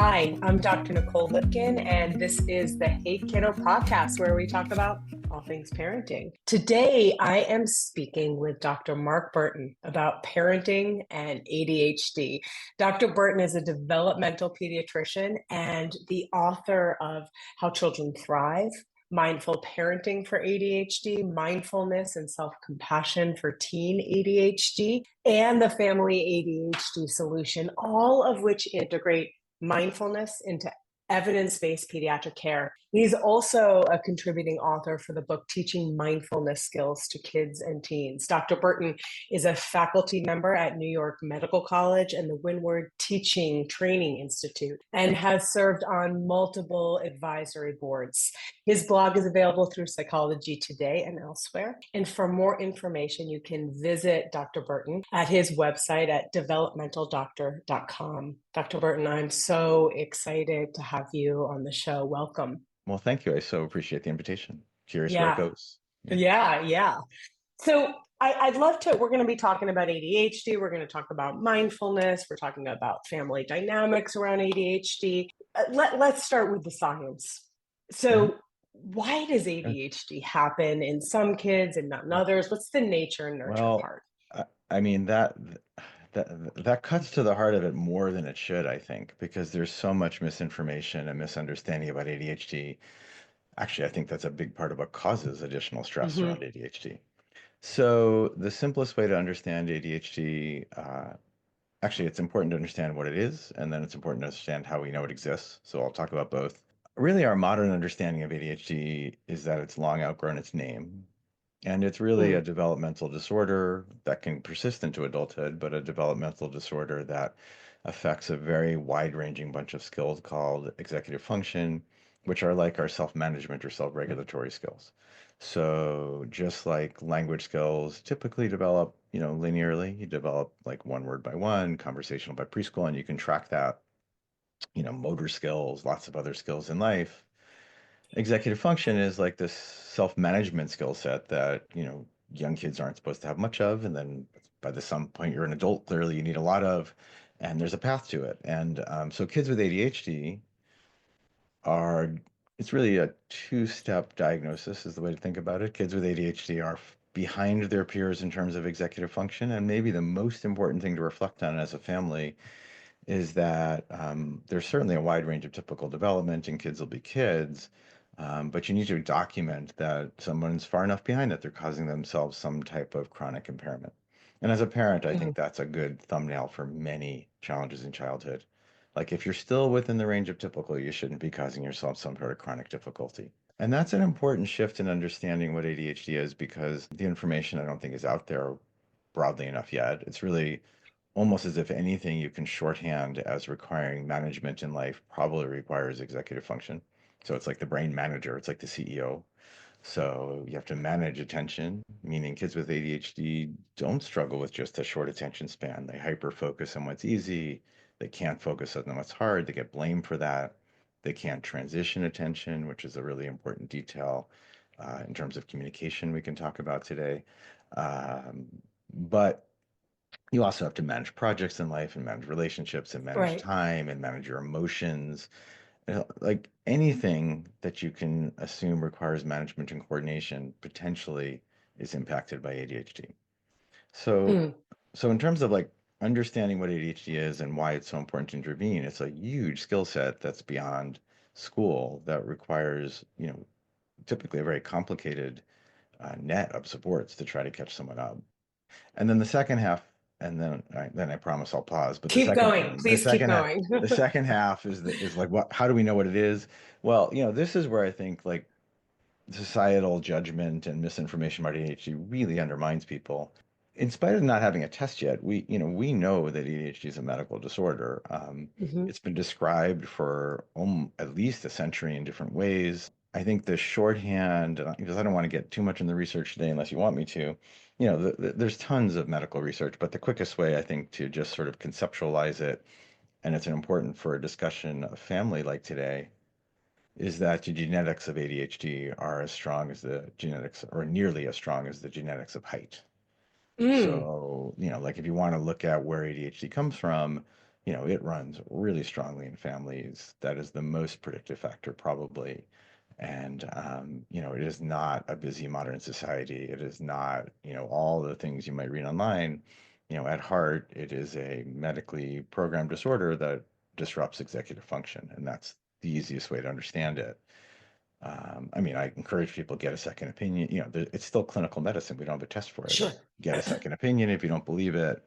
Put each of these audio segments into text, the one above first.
Hi, I'm Dr. Nicole Lipkin, and this is the Hey Kiddo podcast where we talk about all things parenting. Today, I am speaking with Dr. Mark Bertin about parenting and ADHD. Dr. Bertin is a developmental pediatrician and the author of How Children Thrive, Mindful Parenting for ADHD, Mindfulness and Self-Compassion for Teen ADHD, and the Family ADHD Solution, all of which integrate mindfulness into evidence-based pediatric care. He's also a contributing author for the book Teaching Mindfulness Skills to Kids and Teens. Dr. Bertin is a faculty member at New York Medical College and the Windward Teaching Training Institute and has served on multiple advisory boards. His blog is available through Psychology Today and elsewhere. And for more information, you can visit Dr. Bertin at his website at developmentaldoctor.com. Dr. Bertin, I'm so excited to have you on the show. Welcome. Well, thank you. I so appreciate the invitation. Curious where it goes. Yeah. So I'd love to, we're going to be talking about ADHD. We're going to talk about mindfulness. We're talking about family dynamics around ADHD. Let's start with the science. So why does ADHD happen in some kids and not in others? What's the nature and nurture part? I mean, that cuts to the heart of it more than it should, I think, because there's so much misinformation and misunderstanding about ADHD. Actually, I think that's a big part of what causes additional stress around ADHD. So the simplest way to understand ADHD, actually, it's important to understand what it is, and then it's important to understand how we know it exists. So I'll talk about both. Really, our modern understanding of ADHD is that it's long outgrown its name. And it's really a developmental disorder that can persist into adulthood, but a developmental disorder that affects a very wide-ranging bunch of skills called executive function, which are like our self-management or self-regulatory skills. So just like language skills typically develop, linearly, you develop like one word by one, conversational by preschool, and you can track that, motor skills, lots of other skills in life. Executive function is like this self-management skill set that, young kids aren't supposed to have much of. And then by some point you're an adult, clearly you need a lot of, and there's a path to it. And so kids with ADHD it's really a two-step diagnosis is the way to think about it. Kids with ADHD are behind their peers in terms of executive function. And maybe the most important thing to reflect on as a family is that there's certainly a wide range of typical development and kids will be kids. But you need to document that someone's far enough behind that they're causing themselves some type of chronic impairment. And as a parent, I think that's a good thumbnail for many challenges in childhood. Like if you're still within the range of typical, you shouldn't be causing yourself some sort of chronic difficulty. And that's an important shift in understanding what ADHD is because the information I don't think is out there broadly enough yet. It's really almost as if anything you can shorthand as requiring management in life probably requires executive function. So it's like the brain manager, it's like the CEO. So you have to manage attention, meaning kids with ADHD don't struggle with just a short attention span. They hyper focus on what's easy. They can't focus on what's hard. They get blamed for that. They can't transition attention, which is a really important detail in terms of communication we can talk about today. But you also have to manage projects in life and manage relationships and manage time and manage your emotions. Like anything that you can assume requires management and coordination potentially is impacted by ADHD. So in terms of like understanding what ADHD is and why it's so important to intervene, it's a huge skill set that's beyond school that requires, typically a very complicated net of supports to try to catch someone up. And then the second half, and then I promise I'll pause. But keep going. Please keep going. The second half is like what? How do we know what it is? Well, this is where I think like societal judgment and misinformation about ADHD really undermines people. In spite of not having a test yet, we know that ADHD is a medical disorder. It's been described for at least a century in different ways. I think the shorthand, because I don't want to get too much in the research today unless you want me to, there's tons of medical research, but the quickest way I think to just sort of conceptualize it, and it's important for a discussion of family like today, is that the genetics of ADHD are as strong as the genetics, or nearly as strong as the genetics of height. So, like if you want to look at where ADHD comes from, it runs really strongly in families. That is the most predictive factor, probably. And, it is not a busy modern society. It is not, all the things you might read online. At heart, it is a medically programmed disorder that disrupts executive function. And that's the easiest way to understand it. I mean, I encourage people to get a second opinion. It's still clinical medicine. We don't have a test for it, Sure. but get a second opinion if you don't believe it.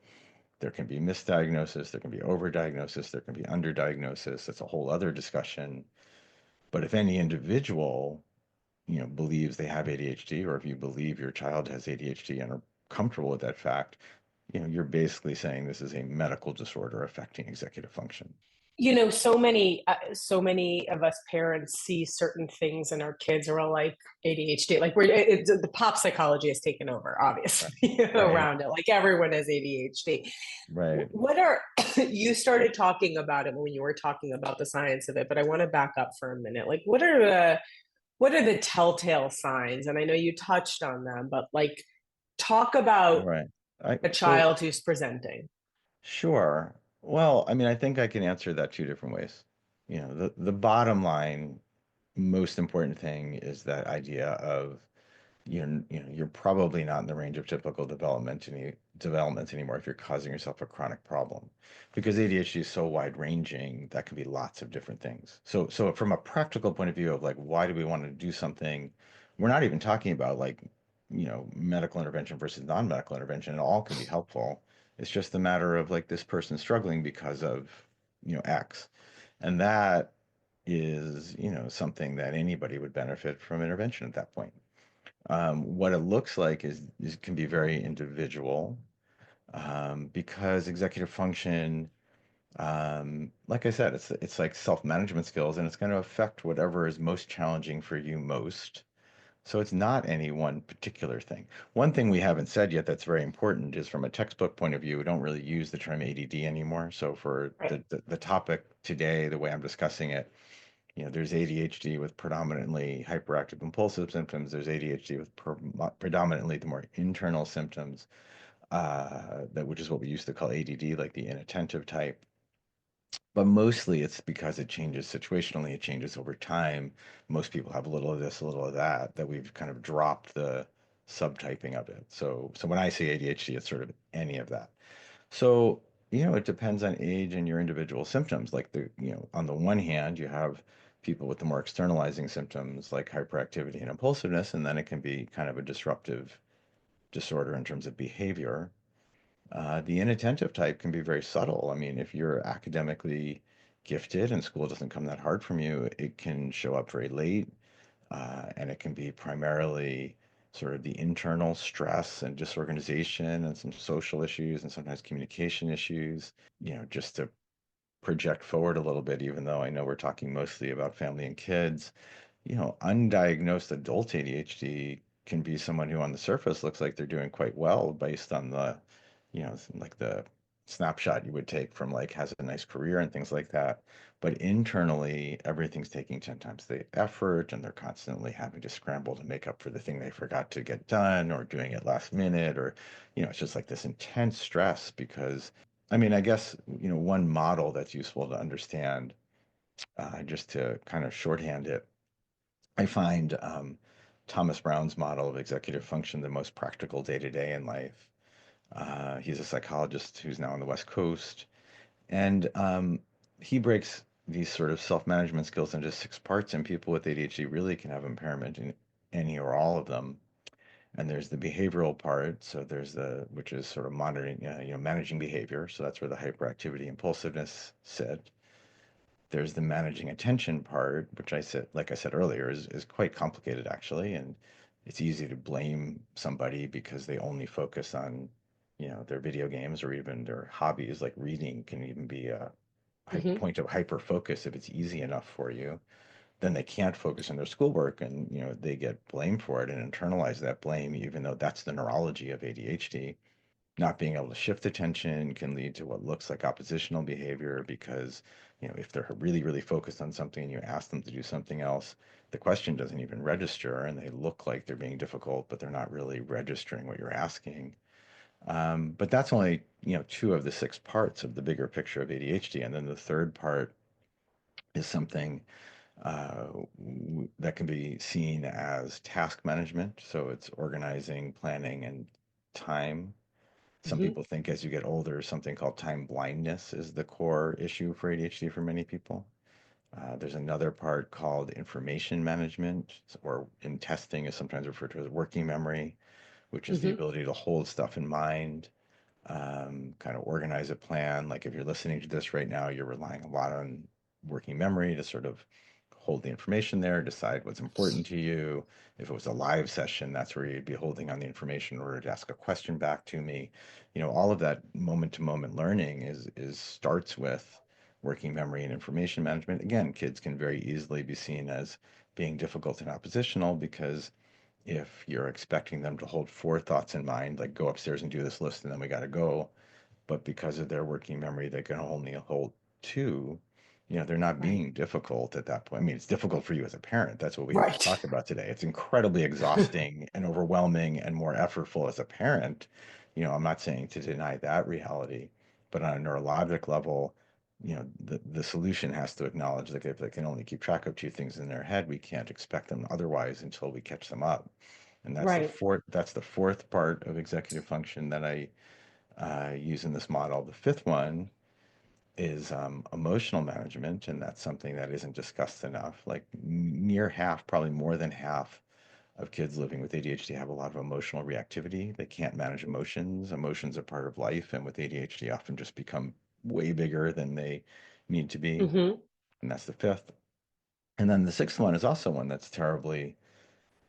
There can be misdiagnosis, there can be overdiagnosis, there can be underdiagnosis. That's a whole other discussion. But if any individual, believes they have ADHD, or if you believe your child has ADHD and are comfortable with that fact, you're basically saying this is a medical disorder affecting executive function. So many of us parents see certain things in our kids are all like ADHD. Like the pop psychology has taken over, Right. obviously, Right. around it. Like everyone has ADHD. Right. What are you started talking about it when you were talking about the science of it, but I want to back up for a minute. Like what are the telltale signs? And I know you touched on them, but like talk about Right. I a so child who's presenting. Sure. Well, I mean, I think I can answer that two different ways. The bottom line, most important thing is that idea of you're probably not in the range of typical development anymore if you're causing yourself a chronic problem, because ADHD is so wide ranging that can be lots of different things. So from a practical point of view of like why do we want to do something, we're not even talking about like medical intervention versus non-medical intervention. It all can be helpful. It's just a matter of like this person struggling because of X, and that is something that anybody would benefit from intervention at that point. What it looks like is can be very individual, because executive function, like I said, it's like self-management skills, and it's going to affect whatever is most challenging for you most. So it's not any one particular thing. One thing we haven't said yet that's very important is from a textbook point of view, we don't really use the term ADD anymore. So for Right. the topic today, the way I'm discussing it, there's ADHD with predominantly hyperactive impulsive symptoms. There's ADHD with predominantly the more internal symptoms, which is what we used to call ADD, like the inattentive type. But mostly it's because it changes situationally, it changes over time. Most people have a little of this, a little of that, that we've kind of dropped the subtyping of it. So when I say ADHD, it's sort of any of that. So, it depends on age and your individual symptoms. Like on the one hand, you have people with the more externalizing symptoms like hyperactivity and impulsiveness, and then it can be kind of a disruptive disorder in terms of behavior. The inattentive type can be very subtle. I mean, if you're academically gifted and school doesn't come that hard from you, it can show up very late, and it can be primarily sort of the internal stress and disorganization and some social issues and sometimes communication issues. Just to project forward a little bit, even though I know we're talking mostly about family and kids, undiagnosed adult ADHD can be someone who on the surface looks like they're doing quite well based on like the snapshot you would take from like has a nice career and things like that. But internally, everything's taking 10 times the effort, and they're constantly having to scramble to make up for the thing they forgot to get done or doing it last minute, or, it's just like this intense stress because, I mean, I guess, one model that's useful to understand, just to kind of shorthand it, I find Thomas Brown's model of executive function the most practical day to day in life. He's a psychologist who's now on the West Coast, and he breaks these sort of self-management skills into six parts, and people with ADHD really can have impairment in any or all of them. And there's the behavioral part, so there's which is sort of monitoring, managing behavior. So that's where the hyperactivity, impulsiveness sit. There's the managing attention part, which like I said earlier, is quite complicated actually, and it's easy to blame somebody because they only focus on, their video games or even their hobbies. Like reading can even be a Hmm. point of hyper focus if it's easy enough for you. Then they can't focus on their schoolwork, and they get blamed for it and internalize that blame, even though that's the neurology of ADHD. Not being able to shift attention can lead to what looks like oppositional behavior because, if they're really, really focused on something and you ask them to do something else, the question doesn't even register and they look like they're being difficult, but they're not really registering what you're asking. But that's only, two of the six parts of the bigger picture of ADHD. And then the third part is something that can be seen as task management. So it's organizing, planning, and time. Some Hmm. people think as you get older, something called time blindness is the core issue for ADHD for many people. There's another part called information management, or in testing is sometimes referred to as working memory, which is the Hmm. ability to hold stuff in mind, kind of organize a plan. Like if you're listening to this right now, you're relying a lot on working memory to sort of hold the information there, decide what's important to you. If it was a live session, that's where you'd be holding on the information in order to ask a question back to me. All of that moment to moment learning is starts with working memory and information management. Again, kids can very easily be seen as being difficult and oppositional because if you're expecting them to hold four thoughts in mind, like go upstairs and do this list and then we got to go, but because of their working memory, they can only hold two. They're not Right. being difficult at that point. I mean, it's difficult for you as a parent. That's what we have to Right. talk about today. It's incredibly exhausting and overwhelming and more effortful as a parent. I'm not saying to deny that reality, but on a neurologic level, the solution has to acknowledge that if they can only keep track of two things in their head, we can't expect them otherwise until we catch them up. And Right. that's the fourth part of executive function that I use in this model. The fifth one is emotional management, and that's something that isn't discussed enough. Like near half, probably more than half of kids living with ADHD have a lot of emotional reactivity. They can't manage emotions. Emotions are part of life, and with ADHD, often just become way bigger than they need to be. Hmm. And that's the fifth. And then the sixth one is also one that's terribly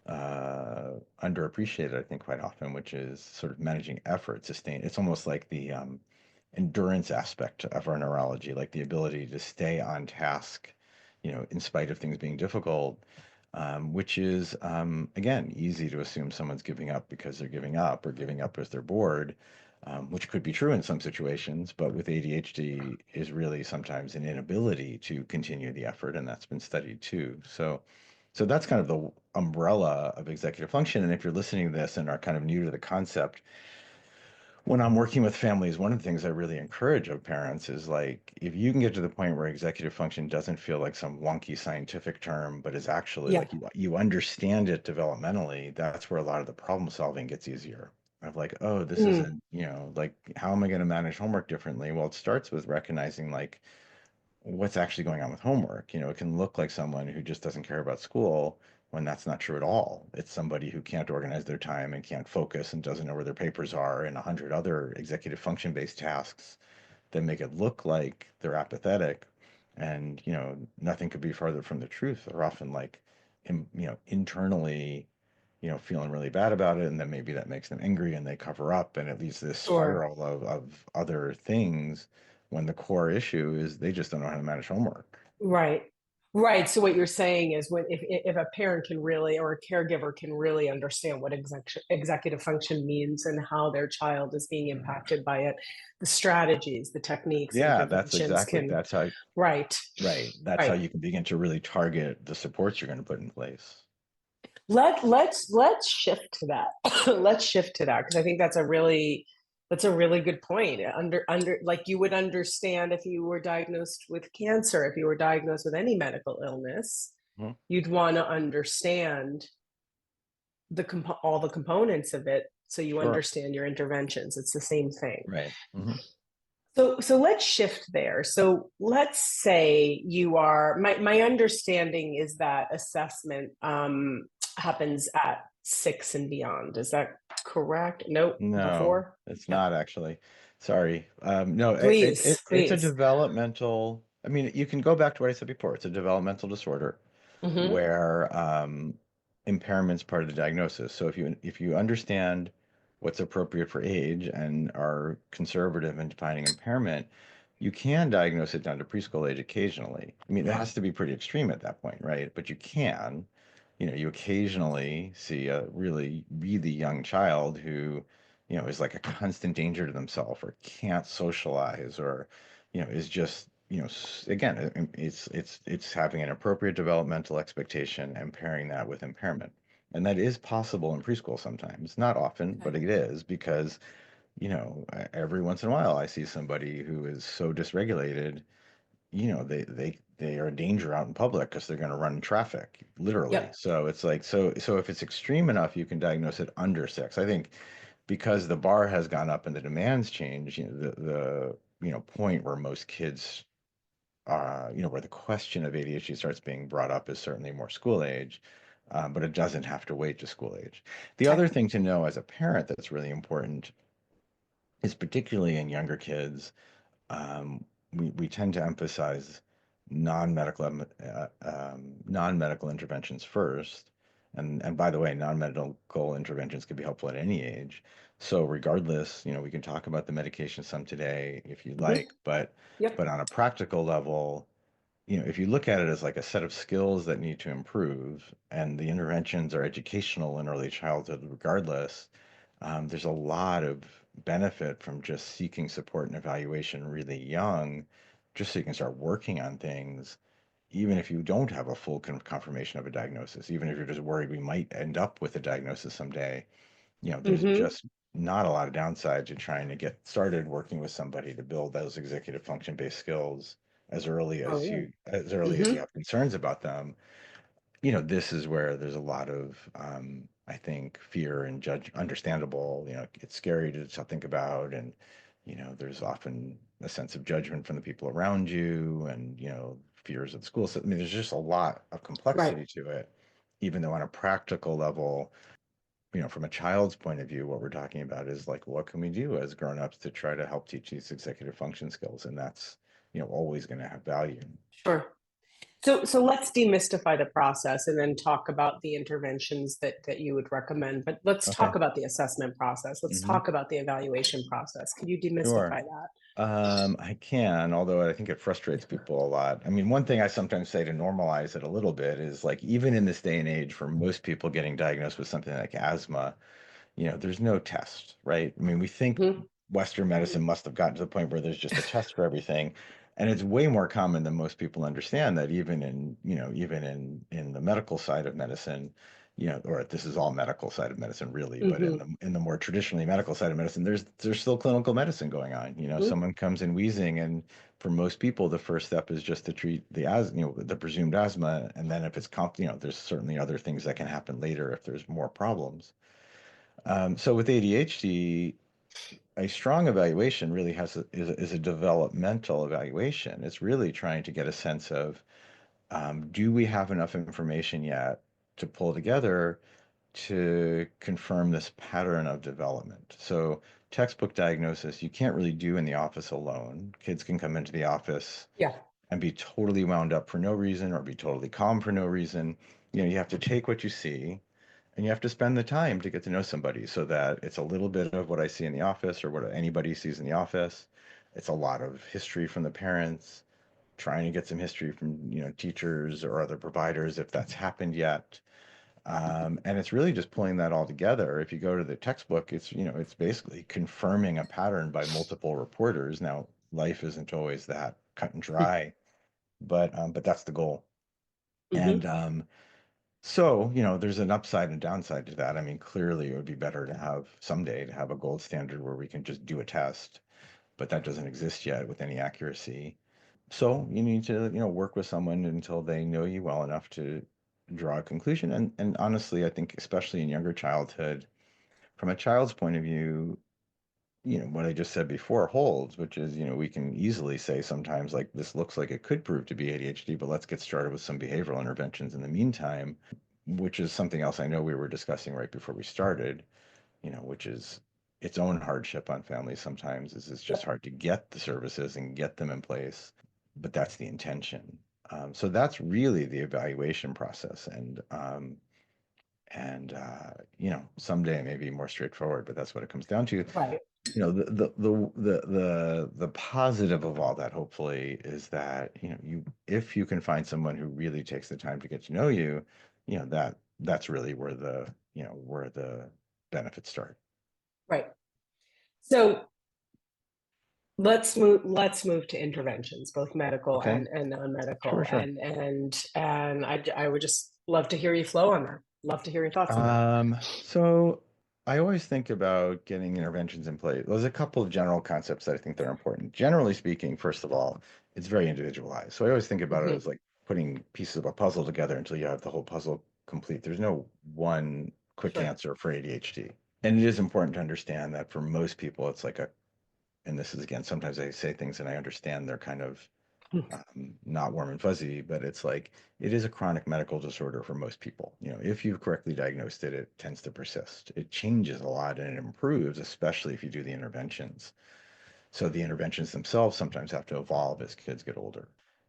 underappreciated, I think, quite often, which is sort of managing effort, sustain. It's almost like the endurance aspect of our neurology, like the ability to stay on task, in spite of things being difficult, which is, again, easy to assume someone's giving up because they're giving up or giving up because they're bored, which could be true in some situations, but with ADHD is really sometimes an inability to continue the effort, and that's been studied too. So that's kind of the umbrella of executive function. And if you're listening to this and are kind of new to the concept, when I'm working with families, one of the things I really encourage of parents is like, if you can get to the point where executive function doesn't feel like some wonky scientific term, but is actually Yeah. like you understand it developmentally, that's where a lot of the problem solving gets easier. Of like, oh, this Mm. isn't, like, how am I going to manage homework differently? Well, it starts with recognizing like what's actually going on with homework. It can look like someone who just doesn't care about school when that's not true at all. It's somebody who can't organize their time and can't focus and doesn't know where their papers are and a hundred other executive function based tasks that make it look like they're apathetic. And, nothing could be farther from the truth. They're often like, internally, feeling really bad about it. And then maybe that makes them angry and they cover up and it leads to this Sure. spiral of other things when the core issue is they just don't know how to manage homework. Right. Right. So what you're saying is when if a parent can really or a caregiver can really understand what executive function means and how their child is being impacted by it, the strategies, the techniques, Yeah, that's interventions exactly. can, right. Right. That's how Right. you can begin to really target the supports you're going to put in place. Let's shift to that. Let's shift to that because I think that's a really good point. Under like you would understand if you were diagnosed with cancer, if you were diagnosed with any medical illness, Mhm. you'd want to understand all the components of it so you Sure. understand your interventions. It's the same thing. Right. Hmm. So let's shift there. So let's say you are my understanding is that assessment happens at 6 and beyond. Is that correct? Nope, No, before? it's No. not actually. Sorry. No, Please, it's a please. developmental. I mean, you can go back to what I said before. It's a developmental disorder Hmm. where impairment's part of the diagnosis. So if you understand what's appropriate for age and are conservative in defining impairment, you can diagnose it down to preschool age occasionally. I mean, it has to be pretty extreme at that point, right? But you can. You occasionally see a really, really young child who, is like a constant danger to themselves or can't socialize or, is just, again, it's having an appropriate developmental expectation and pairing that with impairment. And that is possible in preschool sometimes, not often, but Okay. it is because every once in a while I see somebody who is so dysregulated, they are a danger out in public because they're going to run traffic, literally. Yep. So it's like, so if it's extreme enough, you can diagnose it under 6. I think because the bar has gone up and the demands change, the point where most kids, where the question of ADHD starts being brought up is certainly more school age, but it doesn't have to wait to school age. The Okay. other thing to know as a parent that's really important is particularly in younger kids, we tend to emphasize non-medical interventions first. And by the way, non-medical interventions can be helpful at any age. So regardless, we can talk about the medication some today if you Hmm. like, but Yep. on a practical level, if you look at it as like a set of skills that need to improve, and the interventions are educational in early childhood, regardless, there's a lot of benefit from just seeking support and evaluation really young, just so you can start working on things, even if you don't have a full confirmation of a diagnosis, even if you're just worried we might end up with a diagnosis someday. There's Hmm. just not a lot of downside to trying to get started working with somebody to build those executive function based skills Oh, yeah. as early as Hmm. you have concerns about them. This is where there's a lot of I think fear and judge understandable. It's scary to think about, and there's often a sense of judgment from the people around you, and fears of the school system. I mean, there's just a lot of Right. complexity to it, even though on a practical level, from a child's point of view, what we're talking about is like, what can we do as grown-ups to try to help teach these executive function skills? And that's, always going to have value. Sure. So let's demystify the process and then talk about the interventions that you would recommend. But let's talk Okay. about the assessment process. Let's Hmm. talk about the evaluation process. Can you demystify Sure. that? I can, although I think it frustrates people a lot. I mean, one thing I sometimes say to normalize it a little bit is like, even in this day and age, for most people getting diagnosed with something like asthma, there's no test, right? I mean, we think Hmm. Western medicine must have gotten to the point where there's just a test for everything. And it's way more common than most people understand that even in the medical side of medicine, or this is all medical side of medicine really, but in Hmm. the more traditionally medical side of medicine, there's still clinical medicine going on. Someone comes in wheezing, and for most people, the first step is just to treat the the presumed asthma, and then if it's there's certainly other things that can happen later if there's more problems. So with ADHD, a strong evaluation really is a developmental evaluation. It's really trying to get a sense of, do we have enough information yet to pull together to confirm this pattern of development? So textbook diagnosis, you can't really do in the office alone. Kids can come into the office Yeah. and be totally wound up for no reason or be totally calm for no reason. You have to take what you see, and you have to spend the time to get to know somebody, so that it's a little bit of what I see in the office or what anybody sees in the office. It's a lot of history from the parents, trying to get some history from, teachers or other providers if that's happened yet. And it's really just pulling that all together. If you go to the textbook, it's basically confirming a pattern by multiple reporters. Now, life isn't always that cut and dry, but that's the goal. And Hmm. so, there's an upside and downside to that. I mean, clearly it would be better to have someday to have a gold standard where we can just do a test, but that doesn't exist yet with any accuracy. So you need to, work with someone until they know you well enough to draw a conclusion. And honestly, I think especially in younger childhood, from a child's point of view, what I just said before holds, which is, we can easily say sometimes like this looks like it could prove to be ADHD, but let's get started with some behavioral interventions in the meantime, which is something else I know we were discussing right before we started, which is its own hardship on families sometimes is it's just Yep. hard to get the services and get them in place, but that's the intention. So that's really the evaluation process, and someday it may be more straightforward, but that's what it comes down to. Right. The positive of all that hopefully is that if you can find someone who really takes the time to get to know you, that's really where the benefits start. Right. So let's move to interventions, both medical Okay. and Sure, non-medical. sure. And I would just love to hear you flow on that. Love to hear your thoughts on that. So, I always think about getting interventions in place. There's a couple of general concepts that I think that are important. Generally speaking, first of all, it's very individualized. So I always think about it Hmm. as like putting pieces of a puzzle together until you have the whole puzzle complete. There's no one quick Sure. answer for ADHD. And it is important to understand that for most people, it's like a, and this is again, sometimes I say things and I understand they're kind of not warm and fuzzy, but it's like it is a chronic medical disorder for most people. You know, if you've correctly diagnosed it, it tends to persist. It changes a lot and it improves, especially if you do the interventions. So the interventions themselves sometimes have to evolve as kids get older.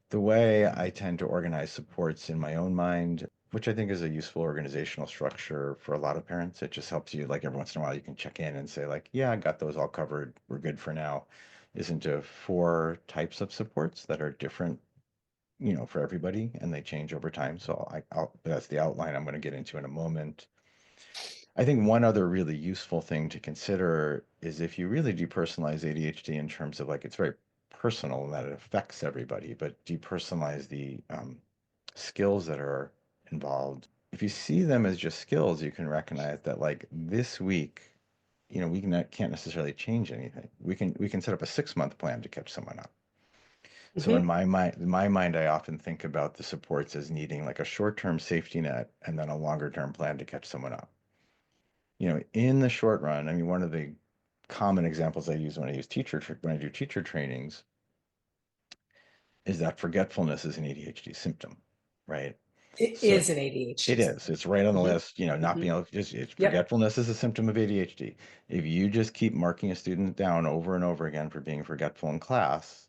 The way I tend to organize supports in my own mind, which I think is a useful organizational structure for a lot of parents, it just helps you, like every once in a while, you can check in and say, like, yeah, I got those all covered. We're good for now. Is into four types of supports that are different, for everybody, and they change over time. So that's the outline I'm going to get into in a moment. I think one other really useful thing to consider is if you really depersonalize ADHD in terms of like it's very personal and that it affects everybody, but depersonalize the skills that are involved. If you see them as just skills, you can recognize that like this week, can't necessarily change anything. We can set up a 6 month plan to catch someone up. So Hmm. in my mind, I often think about the supports as needing like a short-term safety net and then a longer-term plan to catch someone up. In the short run, I mean, one of the common examples I use when I do teacher trainings is that forgetfulness is an ADHD symptom, right? It So is an it ADHD is. symptom. It's right on the Hmm. list, not Hmm. being able to just, Yep. forgetfulness is a symptom of ADHD. If you just keep marking a student down over and over again for being forgetful in class,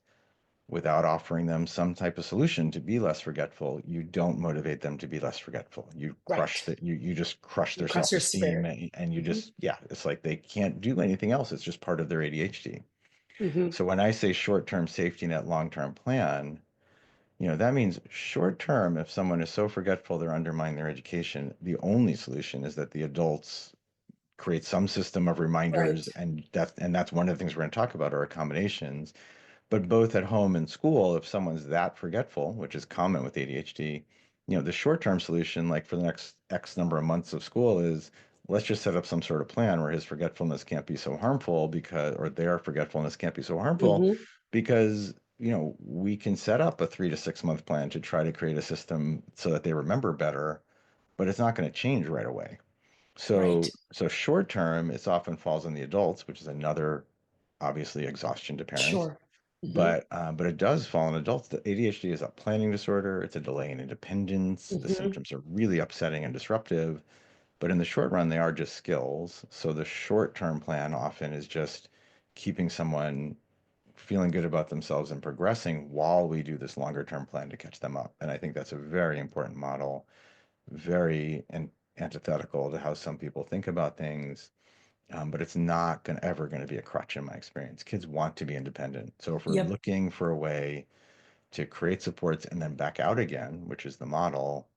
without offering them some type of solution to be less forgetful, you don't motivate them to be less forgetful. Right. You just crush You their cross your self-esteem, spirit. and you Hmm. just, yeah, it's like they can't do anything else. It's just part of their ADHD. Hmm. So when I say short-term safety net, long-term plan, that means short term, if someone is so forgetful they're undermining their education, the only solution is that the adults create some system of Right. reminders, and that's one of the things we're going to talk about are accommodations. But both at home and school, if someone's that forgetful, which is common with ADHD, the short-term solution, like for the next X number of months of school, is let's just set up some sort of plan where his forgetfulness can't be so harmful or their forgetfulness can't be so harmful Hmm. because, we can set up a 3 to 6 month plan to try to create a system so that they remember better, but it's not going to change right away. Right. So short term, it often falls on the adults, which is another obviously exhaustion to parents. Sure. Hmm. But it does fall on adults. The ADHD is a planning disorder. It's a delay in independence. The Hmm. symptoms are really upsetting and disruptive. But in the short run, they are just skills. So the short-term plan often is just keeping someone feeling good about themselves and progressing while we do this longer-term plan to catch them up. And I think that's a very important model, very antithetical to how some people think about things. But it's not ever going to be a crutch in my experience. Kids want to be independent. So if we're Yep. looking for a way to create supports and then back out again, which is the model,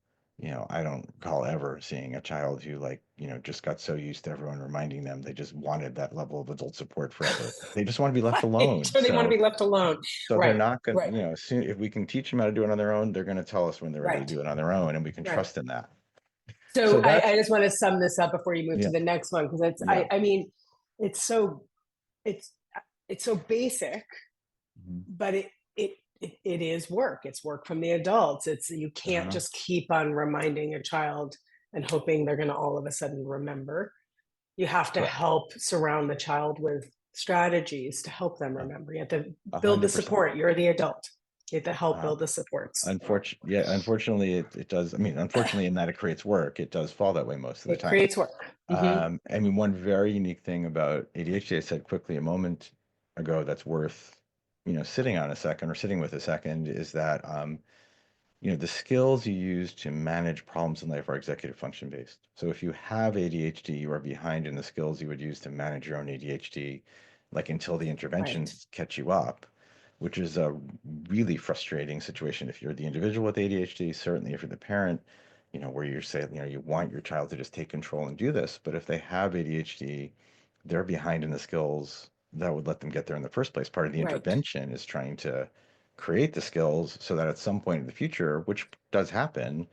I don't recall ever seeing a child who just got so used to everyone reminding them they just wanted that level of adult support forever. They just want to be left Right. alone. Or they want to be left alone. They're Right. not going to, Right. soon if we can teach them how to do it on their own, they're going to tell us when they're ready to Right. do it on their own, and we can Right. trust in that. So So I that's, just want to sum this up before you move to yeah, the next one because yeah. I mean it's so it's it's so basic, Mhm. but it is work. It's work from the adults. It's you can't Uh-huh. just keep on reminding a child and hoping they're going to all of a sudden remember. You have to Correct. help surround the child with strategies to help them Uh, remember. You have to build the 100%. support. You're the adult. You have to help Uh, build the supports. unfortunately, it does. I mean, unfortunately, in that it creates work, it does fall that way most of the It time. creates work. Hmm. I mean, one very unique thing about ADHD, I said quickly a moment ago, that's worth, sitting on a second or sitting with a second, is that the skills you use to manage problems in life are executive function based. So if you have ADHD, you are behind in the skills you would use to manage your own ADHD, like until the Right. interventions catch you up, which is a really frustrating situation if you're the individual with ADHD, certainly if you're the parent, where you're saying, you want your child to just take control and do this. But if they have ADHD, they're behind in the skills that would let them get there in the first place. Part of the Right. intervention is trying to create the skills so that at some point in the future, which does happen,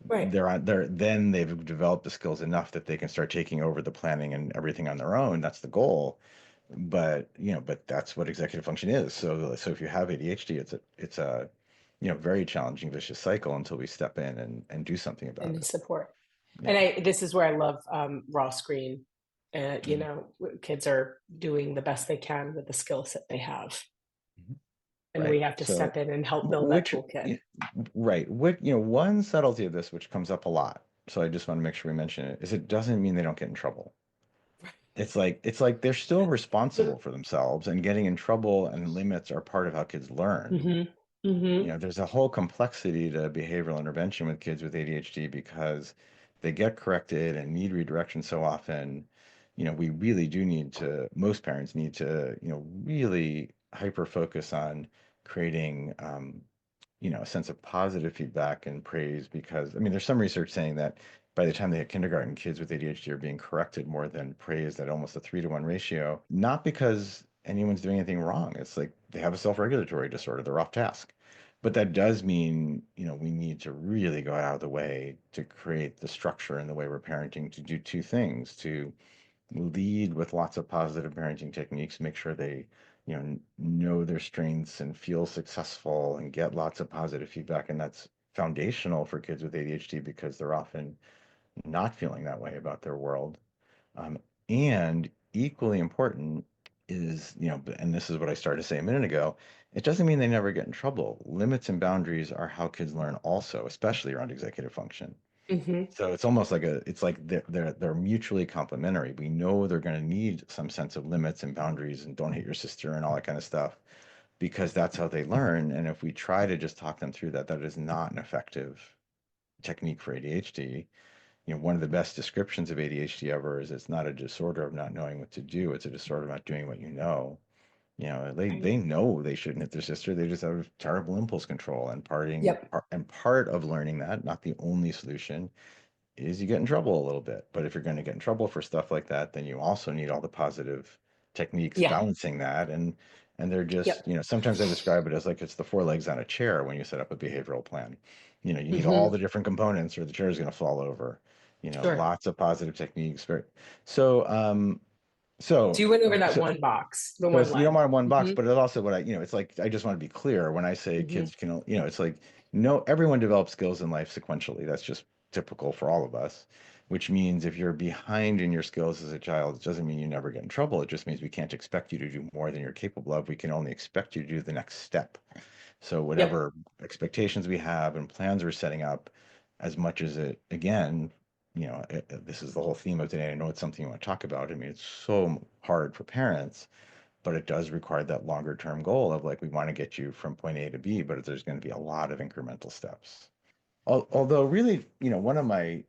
Right. then they've developed the skills enough that they can start taking over the planning and everything on their own. That's the goal. But but that's what executive function is. So if you have ADHD, it's a very challenging vicious cycle until we step in and do something about And the it. support. And Yeah. this is where I love raw screen. Mhm. Kids are doing the best they can with the skill set they have. Mhm. And we Right. have to So step in and help build that which toolkit. right. What one subtlety of this which comes up a lot. So I just want to make sure we mention it is it doesn't mean they don't get in trouble. It's like they're still responsible for themselves, and getting in trouble and limits are part of how kids learn. Mm-hmm. Mm-hmm. There's a whole complexity to behavioral intervention with kids with ADHD because they get corrected and need redirection so often. We really do need to, most parents need to, really hyper focus on creating, a sense of positive feedback and praise because, I mean, there's some research saying that by the time they hit kindergarten, kids with ADHD are being corrected more than praised at almost a 3-to-1 ratio, not because anyone's doing anything wrong. It's like they have a self-regulatory disorder, they're off task. But that does mean, we need to really go out of the way to create the structure in the way we're parenting to do two things, to lead with lots of positive parenting techniques, make sure they, know their strengths and feel successful and get lots of positive feedback. And that's foundational for kids with ADHD because they're often not feeling that way about their world. Um, and equally important is, and this is what I started to say a minute ago, it doesn't mean they never get in trouble. Limits and boundaries are how kids learn also, especially around executive function. Mm-hmm. So it's almost like it's like they're mutually complementary. We know they're going to need some sense of limits and boundaries and don't hit your sister and all that kind of stuff because that's how they learn. And if we try to just talk them through that, that is not an effective technique for ADHD. One of the best descriptions of ADHD ever is it's not a disorder of not knowing what to do. It's a disorder of not doing what you know. They Right. know they shouldn't hit their sister. They just have terrible impulse control Yep. and part of learning that, not the only solution, is you get in trouble a little bit. But if you're going to get in trouble for stuff like that, then you also need all the positive techniques Yeah. balancing that. And they're just, Yep. sometimes I describe it as like it's the four legs on a chair when you set up a behavioral plan. You need all Mm-hmm. the different components or the chair is going to fall over. Sure. Lots of positive techniques. So, So so, you went over that so one box, the so one it's you don't leg. want one box, Mm-hmm. but it also what it's like I just want to be clear when I say Mm-hmm. kids can, it's like no, everyone develops skills in life sequentially. That's just typical for all of us, which means if you're behind in your skills as a child, it doesn't mean you never get in trouble. It just means we can't expect you to do more than you're capable of. We can only expect you to do the next step. So Yep. whatever expectations we have and plans we're setting up, as much as it, again, this is the whole theme of today. I know it's something you want to talk about. I mean, it's so hard for parents, but it does require that longer term goal of like, we want to get you from point A to B, but there's going to be a lot of incremental steps. Although really, one of I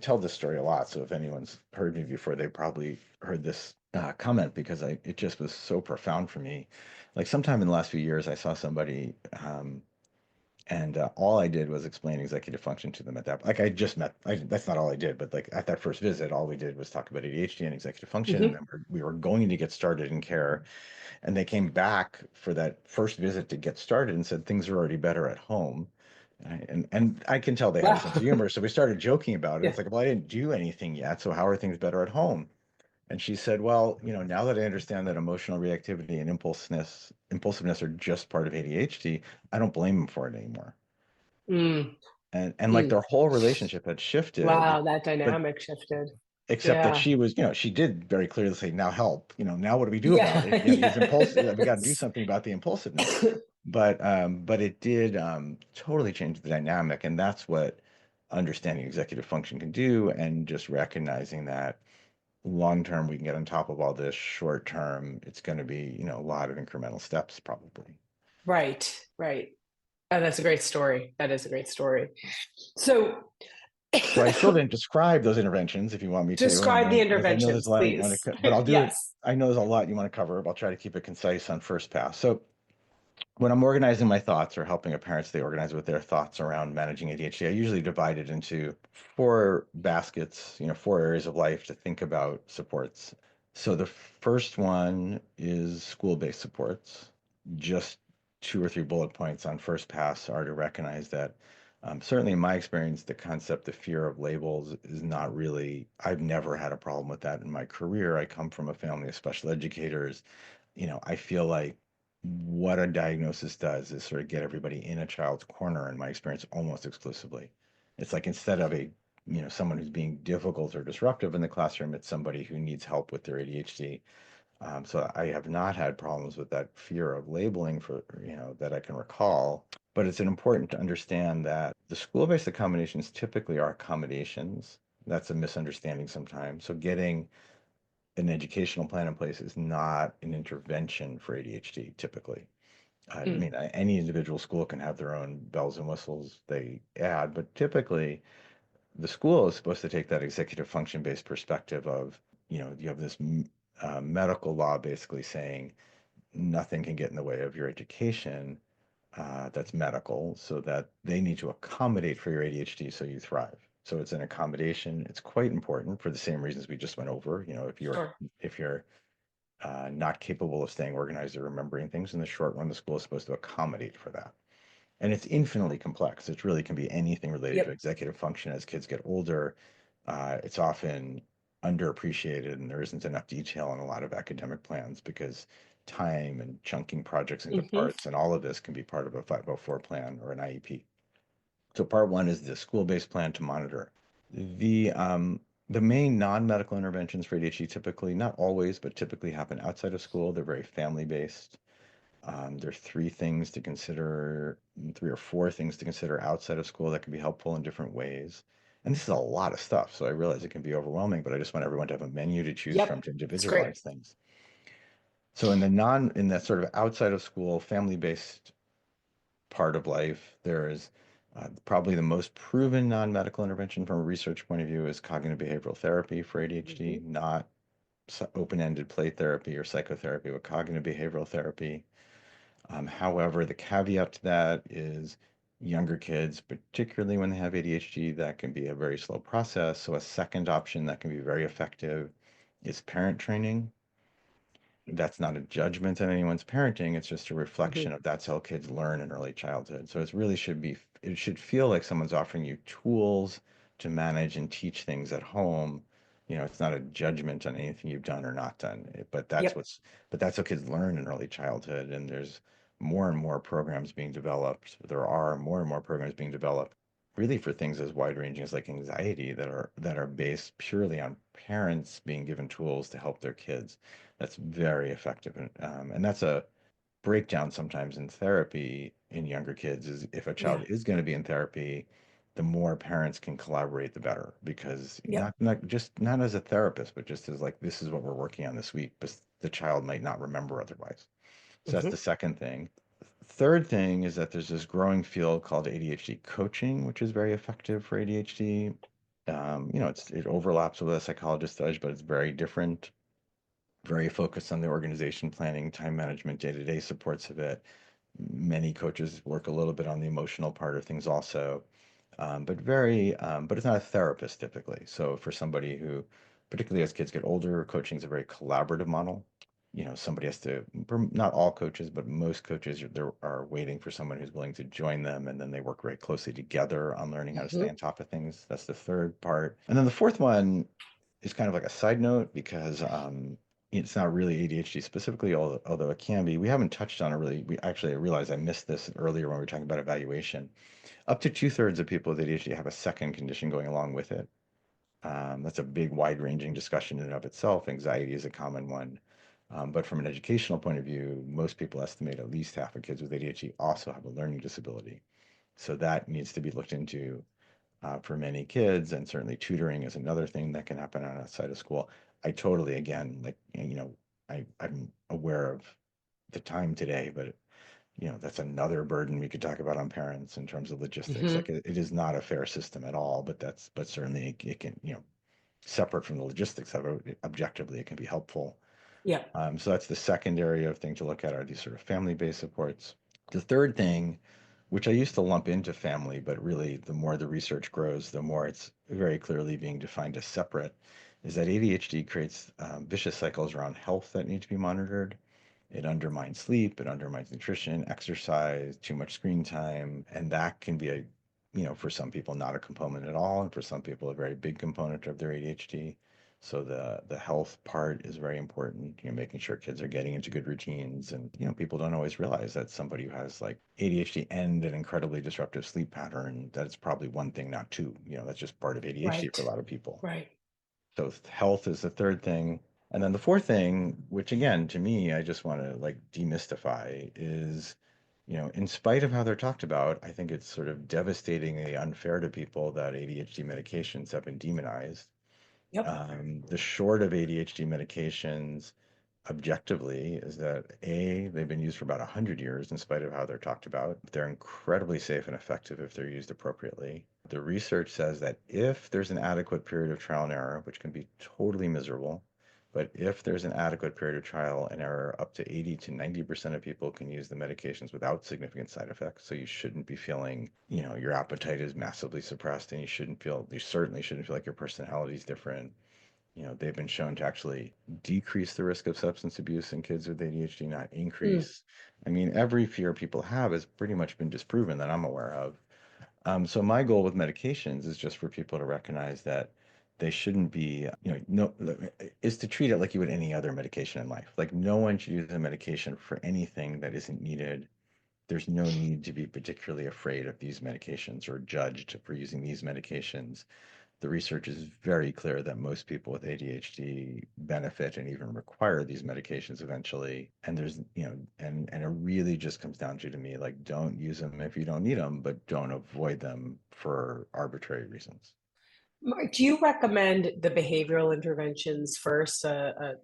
tell this story a lot. So if anyone's heard me before, they probably heard this comment because it just was so profound for me. Like sometime in the last few years, I saw somebody, and all I did was explain executive function to them at that. Like I just met, that's not all I did, but like at that first visit, all we did was talk about ADHD and executive function, and Mm-hmm. then we were going to get started in care. And they came back for that first visit to get started and said things are already better at home. And I can tell they had a sense of Wow. humor. So we started joking about it. Yeah. It's like, well, I didn't do anything yet. So how are things better at home? And she said, well, now that I understand that emotional reactivity and impulsiveness are just part of ADHD, I don't blame them for it anymore. Mm. And like Mm. their whole relationship had shifted, Wow, that but dynamic shifted. except that Yeah. she was, she did very clearly say, now help, now what do we do about Yeah. it? He's impulsive. We got to do Yes. something about the impulsiveness. But it did totally change the dynamic. And that's what understanding executive function can do. And just recognizing that long term, we can get on top of all this. Short term, it's going to be, a lot of incremental steps probably. Right. Right. Oh, that's a great story. That is a great story. So So I still didn't describe those interventions if you want me to, describe the because I know there's interventions, a lot you want please. to, but I'll do it. Yes. I know there's a lot you want to cover, but I'll try to keep it concise on first pass. So when I'm organizing my thoughts or helping a parent stay organized with their thoughts around managing ADHD, I usually divide it into four baskets, four areas of life to think about supports. So the first one is school-based supports. Just two or three bullet points on first pass are to recognize that Certainly in my experience, the concept, the fear of labels is not really, I've never had a problem with that in my career. I come from a family of special educators. I feel like what a diagnosis does is sort of get everybody in a child's corner, in my experience, almost exclusively. It's like instead of someone who's being difficult or disruptive in the classroom, it's somebody who needs help with their ADHD. So I have not had problems with that fear of labeling that I can recall. But it's important to understand that the school-based accommodations typically are accommodations. That's a misunderstanding sometimes. So getting an educational plan in place is not an intervention for ADHD typically. I Mm. mean, any individual school can have their own bells and whistles they add, but typically the school is supposed to take that executive function based perspective of, you have this medical law basically saying nothing can get in the way of your education, that's medical, so that they need to accommodate for your ADHD so you thrive. So it's an accommodation. It's quite important for the same reasons we just went over. Sure. If you're not capable of staying organized or remembering things in the short run, the school is supposed to accommodate for that. And it's infinitely complex. It really can be anything related to Yep. executive function as kids get older. It's often underappreciated, and there isn't enough detail in a lot of academic plans because time and chunking projects into Hmm. parts and all of this can be part of a 504 plan or an IEP. So part one is the school-based plan to monitor. The the main non-medical interventions for ADHD typically, not always, but typically happen outside of school. They're very family-based. There are three or four things to consider outside of school that can be helpful in different ways. And this is a lot of stuff, so I realize it can be overwhelming, but I just want everyone to have a menu to choose from Yep. to It's great. individualize things. So in that sort of outside of school, family-based part of life, there is probably the most proven non-medical intervention from a research point of view is cognitive behavioral therapy for ADHD, Hmm. not open-ended play therapy or psychotherapy, but cognitive behavioral therapy. However, the caveat to that is younger kids, particularly when they have ADHD, that can be a very slow process. So a second option that can be very effective is parent training. That's not a judgment on anyone's parenting. It's just a reflection Hmm. of that's how kids learn in early childhood. So it should feel like someone's offering you tools to manage and teach things at home. It's not a judgment on anything you've done or not done, Yep. but that's how kids learn in early childhood. And there's more and more programs being developed. There are more and more programs being developed really for things as wide ranging as like anxiety that are based purely on parents being given tools to help their kids. That's very effective. And that's a breakdown sometimes in therapy in younger kids is if a child Yeah. is going to be in therapy, the more parents can collaborate, the better. Because Yep. not as a therapist, but just as like, this is what we're working on this week, but the child might not remember otherwise. So that's Hmm. the second thing. Third thing is that there's this growing field called ADHD coaching, which is very effective for ADHD. It overlaps with what a psychologist does, but it's very different, very focused on the organization planning, time management, day-to-day supports of it. Many coaches work a little bit on the emotional part of things also, but it's not a therapist typically. So for somebody who, particularly as kids get older, coaching is a very collaborative model. Somebody has to, not all coaches, but most coaches are waiting for someone who's willing to join them, and then they work very closely together on learning how to stay Hmm. on top of things. That's the third part. And then the fourth one is kind of like a side note because it's not really ADHD specifically, although it can be. We haven't touched on it really. I realized I missed this earlier when we were talking about evaluation. Up to two-thirds of people with ADHD have a second condition going along with it. That's a big, wide-ranging discussion in and of itself. Anxiety is a common one. But from an educational point of view, most people estimate at least half of kids with ADHD also have a learning disability. So that needs to be looked into for many kids, and certainly tutoring is another thing that can happen outside of school. I totally, again, like, I'm aware of the time today, but that's another burden we could talk about on parents in terms of logistics. Hmm. Like it is not a fair system at all, but certainly it can, separate from the logistics of it, objectively, it can be helpful. Yep. So that's the second area of thing to look at are these sort of family-based supports. The third thing, which I used to lump into family, but really the more the research grows, the more it's very clearly being defined as separate, is that ADHD creates vicious cycles around health that need to be monitored. It undermines sleep, it undermines nutrition, exercise, too much screen time, and that can be a for some people, not a component at all, and for some people, a very big component of their ADHD. So the health part is very important, making sure kids are getting into good routines. And, people don't always realize that somebody who has like ADHD and an incredibly disruptive sleep pattern, that's probably one thing, not two. That's just part of ADHD for a Right. lot of people. Right. So health is the third thing. And then the fourth thing, which again, to me, I just want to like demystify is, in spite of how they're talked about, I think it's sort of devastatingly unfair to people that ADHD medications have been demonized. Yep. The short of ADHD medications objectively is that A, they've been used for about 100 years in spite of how they're talked about. They're incredibly safe and effective if they're used appropriately. The research says that if there's an adequate period of trial and error, which can be totally miserable, but if there's an adequate period of trial and error, up to 80 to 90% of people can use the medications without significant side effects. So you shouldn't be feeling, your appetite is massively suppressed, and you certainly shouldn't feel like your personality is different. They've been shown to actually decrease the risk of substance abuse in kids with ADHD, not Mm. increase. I mean, every fear people have has pretty much been disproven that I'm aware of. So my goal with medications is just for people to recognize that they shouldn't be, no, is to treat it like you would any other medication in life. Like no one should use a medication for anything that isn't needed. There's no need to be particularly afraid of these medications or judged for using these medications. The research is very clear that most people with ADHD benefit and even require these medications eventually. And and it really just comes down to me, like, don't use them if you don't need them, but don't avoid them for arbitrary reasons. Mark, do you recommend the behavioral interventions first, a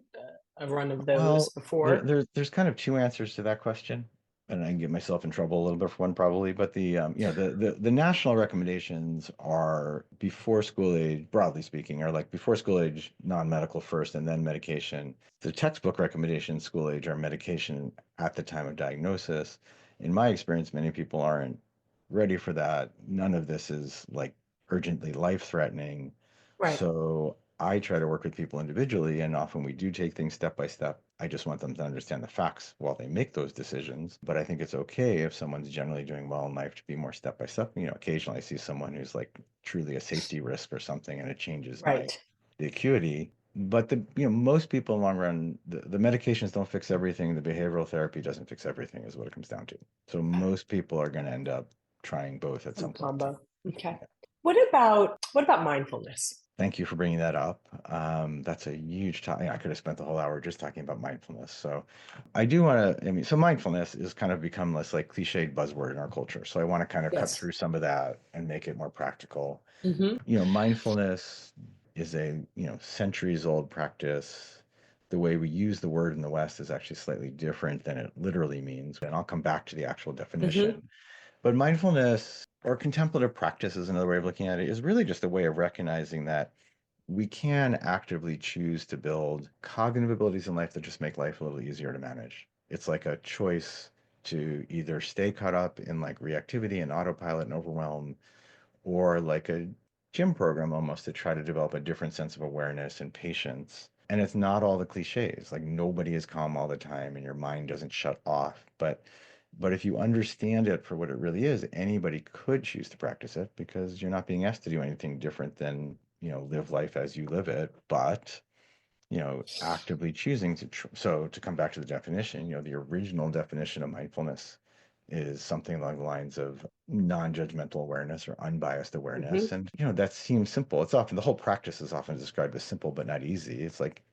run of those Well, before? there's kind of two answers to that question, and I can get myself in trouble a little bit for one probably. But the national recommendations are before school age, broadly speaking, are like before school age, non-medical first, and then medication. The textbook recommendations school age are medication at the time of diagnosis. In my experience, many people aren't ready for that. None of this is like urgently life-threatening. Right. So I try to work with people individually, and often we do take things step by step. I just want them to understand the facts while they make those decisions. But I think it's okay if someone's generally doing well in life to be more step by step. Occasionally I see someone who's like truly a safety risk or something, and it changes Right. the acuity. But most people in the long run, the medications don't fix everything. The behavioral therapy doesn't fix everything, is what it comes down to. So Okay. most people are going to end up trying both at Some some point. combo. Okay. What about mindfulness? Thank you for bringing that up. That's a huge topic. I could have spent the whole hour just talking about mindfulness. So I do want to, so mindfulness is kind of become less like cliched buzzword in our culture. So I want to kind of cut Yes. through some of that and make it more practical. Hmm. Mindfulness is a, centuries old practice. The way we use the word in the West is actually slightly different than it literally means. And I'll come back to the actual Hmm. definition. But mindfulness or contemplative practice is another way of looking at it, is really just a way of recognizing that we can actively choose to build cognitive abilities in life that just make life a little easier to manage. It's like a choice to either stay caught up in like reactivity and autopilot and overwhelm, or like a gym program almost to try to develop a different sense of awareness and patience. And it's not all the cliches. Like nobody is calm all the time and your mind doesn't shut off. But if you understand it for what it really is, anybody could choose to practice it because you're not being asked to do anything different than, live life as you live it. But actively choosing so to come back to the definition, the original definition of mindfulness is something along the lines of non-judgmental awareness or unbiased awareness. Hmm. And, that seems simple. It's often the whole practice is often described as simple, but not easy. It's like,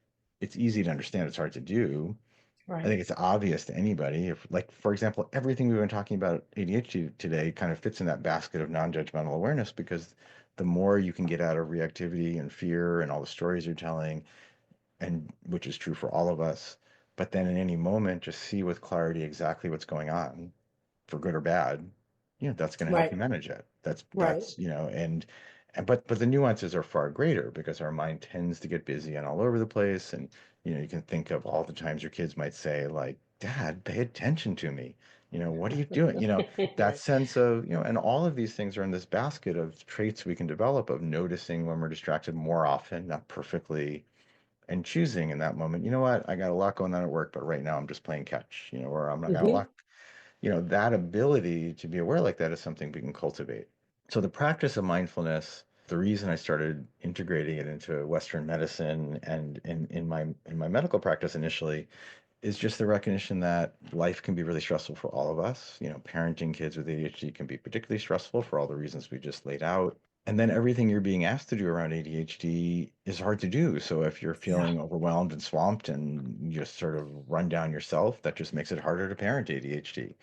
it's easy to understand. It's hard to do. I Right. think it's obvious to anybody. If, like, for example, everything we've been talking about ADHD today kind of fits in that basket of non-judgmental awareness because the more you can get out of reactivity and fear and all the stories you're telling, and which is true for all of us. But then in any moment, just see with clarity exactly what's going on, for good or bad. That's going to help Right. you manage it. That's Right. and but the nuances are far greater because our mind tends to get busy and all over the place. And you can think of all the times your kids might say like, "Dad, pay attention to me." What are you doing? That Right. sense of, and all of these things are in this basket of traits we can develop of noticing when we're distracted more often, not perfectly, and choosing in that moment, what, I got a lot going on at work, but right now I'm just playing catch, or I'm not got a Hmm. lot, that ability to be aware like that is something we can cultivate. So the practice of mindfulness, the reason I started integrating it into Western medicine and in my medical practice initially is just the recognition that life can be really stressful for all of us. Parenting kids with ADHD can be particularly stressful for all the reasons we just laid out. And then everything you're being asked to do around ADHD is hard to do. So if you're Yeah. feeling overwhelmed and swamped and you just sort of run down yourself, that just makes it harder to parent ADHD.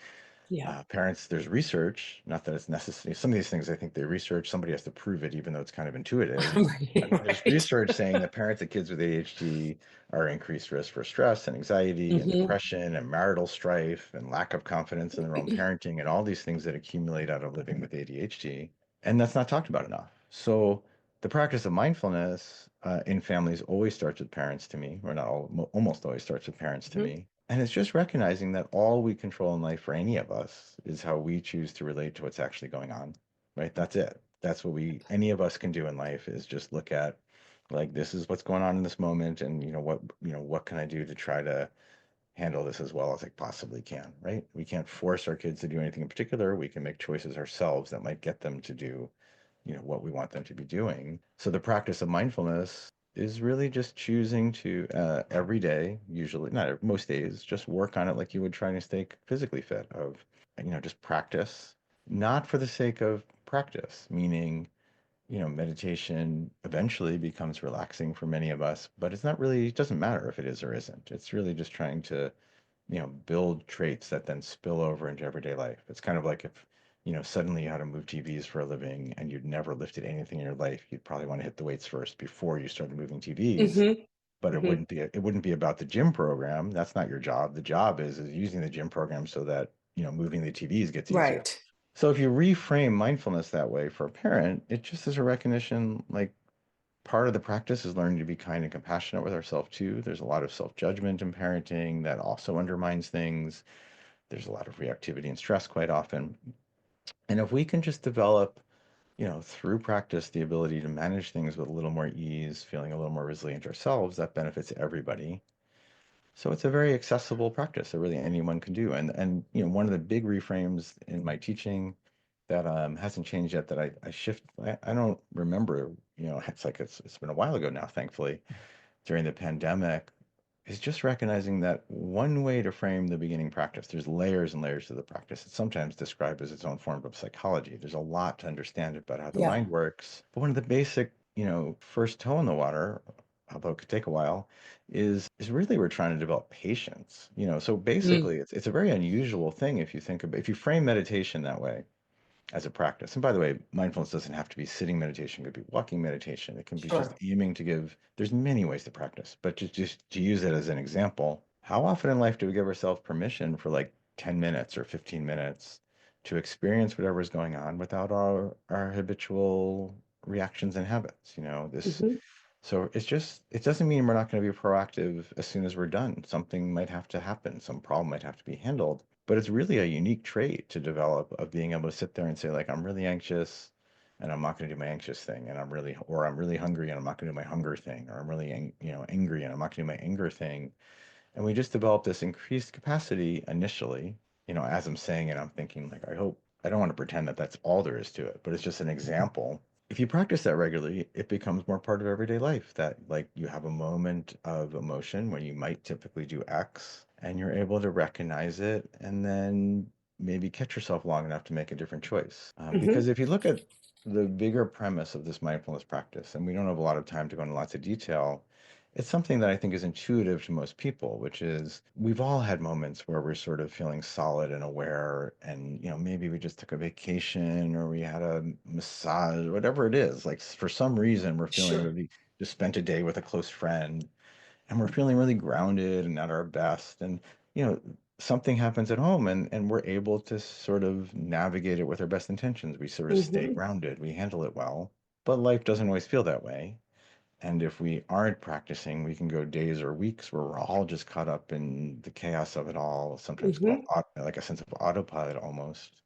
Yeah. Parents, there's research, not that it's necessary. Some of these things, I think they research, somebody has to prove it, even though it's kind of intuitive. Right. There's Right. research saying that parents of kids with ADHD are increased risk for stress and anxiety and Hmm. depression and marital strife and lack of confidence in their own parenting and all these things that accumulate out of living with ADHD. And that's not talked about enough. So the practice of mindfulness in families always starts with parents to me, or not all, almost always starts with parents to Hmm. me. And it's just recognizing that all we control in life for any of us is how we choose to relate to what's actually going on, right? That's it. That's what any of us can do in life is just look at like, this is what's going on in this moment. And what can I do to try to handle this as well as I possibly can, right? We can't force our kids to do anything in particular. We can make choices ourselves that might get them to do what we want them to be doing. So the practice of mindfulness is really just choosing to every day, usually not most days, just work on it like you would try to stay physically fit. Of just practice, not for the sake of practice, meaning meditation eventually becomes relaxing for many of us, but it's not really, it doesn't matter if it is or isn't. It's really just trying to build traits that then spill over into everyday life. It's kind of like if, suddenly you had to move TVs for a living and you'd never lifted anything in your life, you'd probably want to hit the weights first before you started moving TVs. Hmm. But it Hmm. wouldn't be about the gym program. That's not your job. The job is using the gym program so that, moving the TVs gets easier. Right. So if you reframe mindfulness that way for a parent, it just is a recognition like part of the practice is learning to be kind and compassionate with ourselves too. There's a lot of self-judgment in parenting that also undermines things. There's a lot of reactivity and stress quite often. And if we can just develop, through practice, the ability to manage things with a little more ease, feeling a little more resilient ourselves, that benefits everybody. So it's a very accessible practice that really anyone can do. And one of the big reframes in my teaching that hasn't changed yet that I shift. I don't remember. It's like it's been a while ago now, thankfully, during the pandemic, is just recognizing that one way to frame the beginning practice, there's layers and layers to the practice. It's sometimes described as its own form of psychology. There's a lot to understand about how the Yeah. mind works. But one of the basic, first toe in the water, although it could take a while, is really we're trying to develop patience. So Mm. basically it's a very unusual thing if you frame meditation that way as a practice. And by the way, mindfulness doesn't have to be sitting meditation, it could be walking meditation. It can be just Sure. aiming to there's many ways to practice, but just to use it as an example, how often in life do we give ourselves permission for like 10 minutes or 15 minutes to experience whatever is going on without our habitual reactions and habits? Hmm. So it doesn't mean we're not going to be proactive as soon as we're done. Something might have to happen, some problem might have to be handled. But it's really a unique trait to develop of being able to sit there and say, like, I'm really anxious and I'm not going to do my anxious thing. Or I'm really hungry and I'm not going to do my hunger thing. Or I'm really, angry and I'm not going to do my anger thing. And we just develop this increased capacity initially. As I'm saying it, I'm thinking, like, I don't want to pretend that that's all there is to it, but it's just an example. If you practice that regularly, it becomes more part of everyday life that, like, you have a moment of emotion when you might typically do X and you're able to recognize it and then maybe catch yourself long enough to make a different choice. Because Hmm. if you look at the bigger premise of this mindfulness practice, and we don't have a lot of time to go into lots of detail, it's something that I think is intuitive to most people, which is we've all had moments where we're sort of feeling solid and aware, and maybe we just took a vacation or we had a massage, whatever it is. Like for some reason, we're feeling Sure. really just spent a day with a close friend, and we're feeling really grounded and at our best, and you know something happens at home, and we're able to sort of navigate it with our best intentions. We sort of stay Hmm. grounded, we handle it well, but life doesn't always feel that way. And if we aren't practicing, we can go days or weeks where we're all just caught up in the chaos of it all, sometimes Hmm. like a sense of autopilot almost.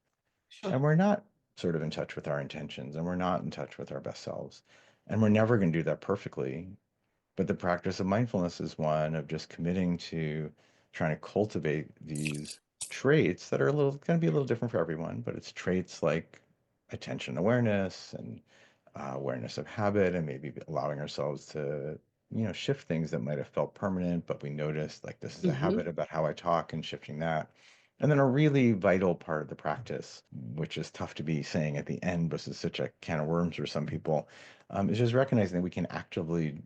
Sure. And we're not sort of in touch with our intentions and we're not in touch with our best selves. And we're never going to do that perfectly. But the practice of mindfulness is one of just committing to trying to cultivate these traits that are going to be a little different for everyone, but it's traits like attention awareness and awareness of habit, and maybe allowing ourselves to, shift things that might have felt permanent, but we noticed like this is a Hmm. habit about how I talk and shifting that. And then a really vital part of the practice, which is tough to be saying at the end, but it's such a can of worms for some people, is just recognizing that we can actively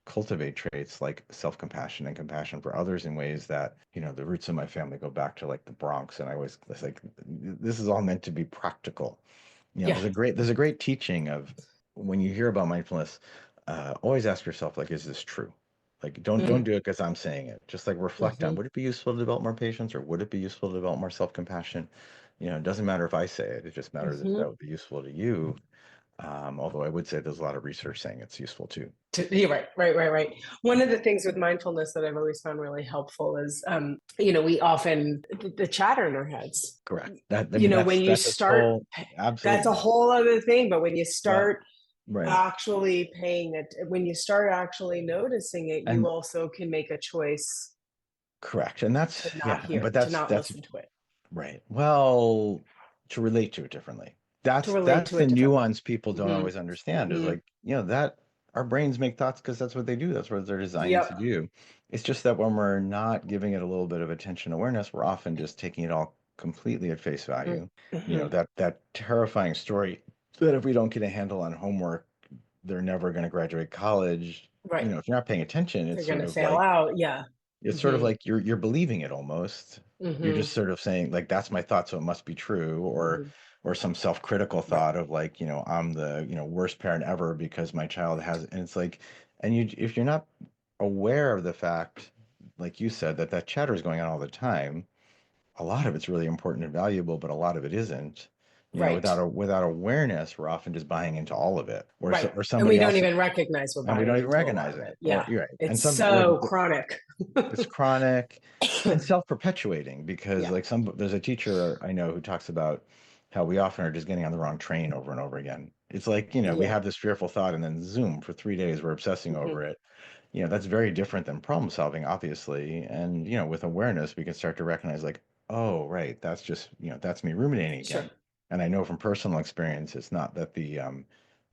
cultivate traits like self-compassion and compassion for others in ways that, the roots of my family go back to like the Bronx. And I was like, this is all meant to be practical. Yeah. There's a great teaching of when you hear about mindfulness, always ask yourself, like, is this true? Like, don't Mm. do it because I'm saying it. Just like reflect on, Hmm. would it be useful to develop more patience, or would it be useful to develop more self-compassion? It doesn't matter if I say it. It just matters if that Hmm. would be useful to you. Although I would say there's a lot of research saying it's useful too. You're right, right, right, right. One of the things with mindfulness that I've always found really helpful is, we often, the chatter in our heads, Correct. That I mean, when you that's a start, whole that's a absolutely. whole other thing. But when you Yeah. start Right. actually paying it, when you start actually noticing it, you And also can make a choice correct. And to that's not yeah. hear, But to that's not that's listen to it, right. Well, to relate to it differently. to That's relate that's to the it differently. nuance people don't Hmm. always understand is Hmm. like, that our brains make thoughts because that's what they do. That's what they're designed to Yep. do. It's just that when we're not giving it a little bit of attention awareness, we're often just taking it all completely at face value. Hmm. That terrifying story that if we don't get a handle on homework, they're never going to graduate college. Right. If you're not paying attention, They're going to fail out. Yeah. it's sort of Hmm. like you're believing it almost. You're Hmm. just sort of saying like that's my thought, so it must be true, Hmm. or some self-critical Right. thought of like, I'm the, worst parent ever because my child has, and it's like, and you if you're not aware of the fact, like you said, that chatter is going on all the time, a lot of it's really important and valuable, but a lot of it isn't. Right. Without awareness, we're often just buying into all of it, Right. or And we somebody don't else, even recognize we're and we buying don't even into a lot recognize of it. it, or Yeah. you're right, and It's some like so chronic. it's chronic and self-perpetuating because Yeah. like there's a teacher I know who talks about how we often are just getting on the wrong train over and over again. It's like, we Yeah. have this fearful thought and then zoom for 3 days we're obsessing Hmm. over it. That's very different than problem solving, obviously. And, with awareness, we can start to recognize, like, oh, right, that's just, that's me ruminating Sure. again. And I know from personal experience, it's not that the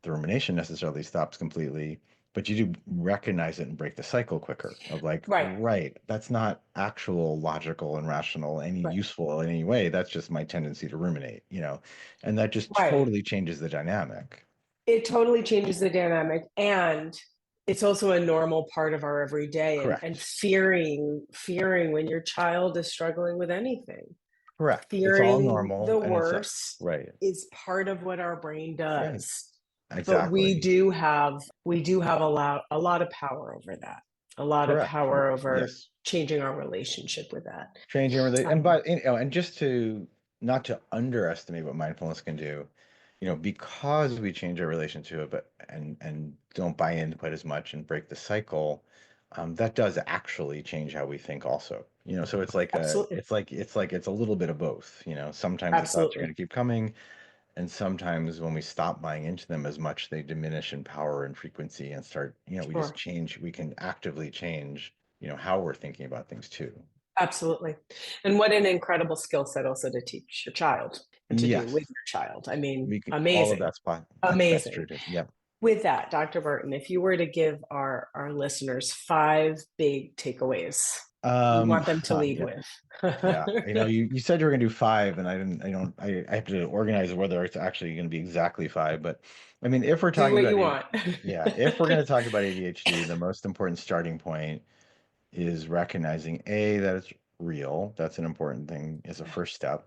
rumination necessarily stops completely, but you do recognize it and break the cycle quicker of like, Right. right, that's not actual logical and rational, any Right. useful in any way. That's just my tendency to ruminate, and that just Right. totally changes the dynamic. It totally changes the dynamic. And it's also a normal part of our everyday, and Correct. fearing when your child is struggling with anything. Correct. It's all Fearing normal the and it's worst right. is part of what our brain Right. does. But Exactly. we do have a lot of power over that. A lot of Correct. power over Yes. changing our relationship with that. Changing and Um, but and just to not to underestimate what mindfulness can do, because we change our relation to it, but and don't buy in quite as much and break the cycle, that does actually change how we think also. So Absolutely. it's a little bit of both. Sometimes the thoughts are going Absolutely. to keep coming, and sometimes when we stop buying into them as much, they diminish in power and frequency and start, Sure. we can actively change, how we're thinking about things too. Absolutely. And what an incredible skill set also to teach your child and to do with Yes, your child. I mean, we can, all of amazing. that's true Amazing. too. Yeah. With that, Dr. Bertin, if you were to give our listeners five big takeaways you want them to lead Yeah, with. yeah. You said you were gonna do five, and I have to organize whether it's actually gonna be exactly five. But I mean, if we're Do talking what about you want. yeah, if we're gonna talk about ADHD, the most important starting point is recognizing A, that it's real. That's an important thing as a first step.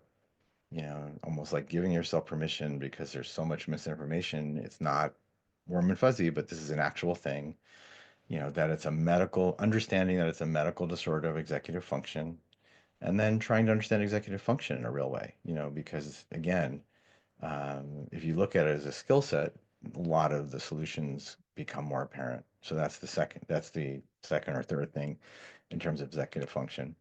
Almost like giving yourself permission because there's so much misinformation. It's not warm and fuzzy, but this is an actual thing. That it's a medical understanding that it's a medical disorder of executive function, and then trying to understand executive function in a real way, because again, if you look at it as a skill set, a lot of the solutions become more apparent. So that's the second or third thing in terms of executive function.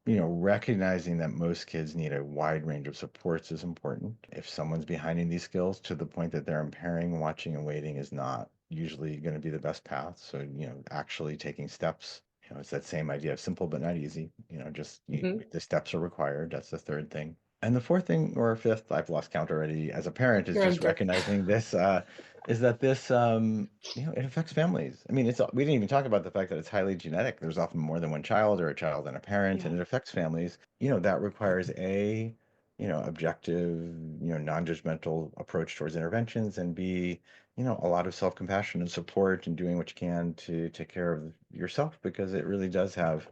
Recognizing that most kids need a wide range of supports is important. If someone's behind in these skills to the point that they're impairing, watching and waiting is not usually going to be the best path. So, actually taking steps, it's that same idea of simple but not easy, just Mhm. the steps are required. That's the third thing. And the fourth thing or fifth, I've lost count already as a parent, is You're on just good. recognizing this, is that this, it affects families. I mean, we didn't even talk about the fact that it's highly genetic. There's often more than one child or a child and a parent, Yeah. and it affects families. That requires objective, non-judgmental approach towards interventions, and B, a lot of self-compassion and support and doing what you can to take care of yourself, because it really does have,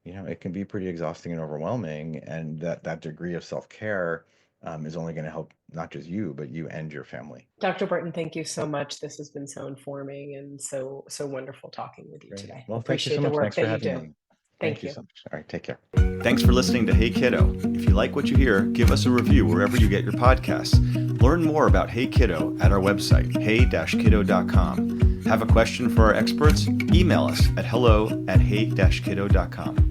it can be pretty exhausting and overwhelming, and that degree of self-care is only going to help not just you, but you and your family. Dr. Bertin, thank you so much. This has been so informing and so wonderful talking with you Great. today. Well, thank you so Appreciate the much. work Thanks for that you having do. me. Thank Thank you you. so much. All right, take care. Thanks for listening to Hey Kiddo. If you like what you hear, give us a review wherever you get your podcasts. Learn more about Hey Kiddo at our website, hey-kiddo.com. Have a question for our experts? Email us at hello@hey-kiddo.com.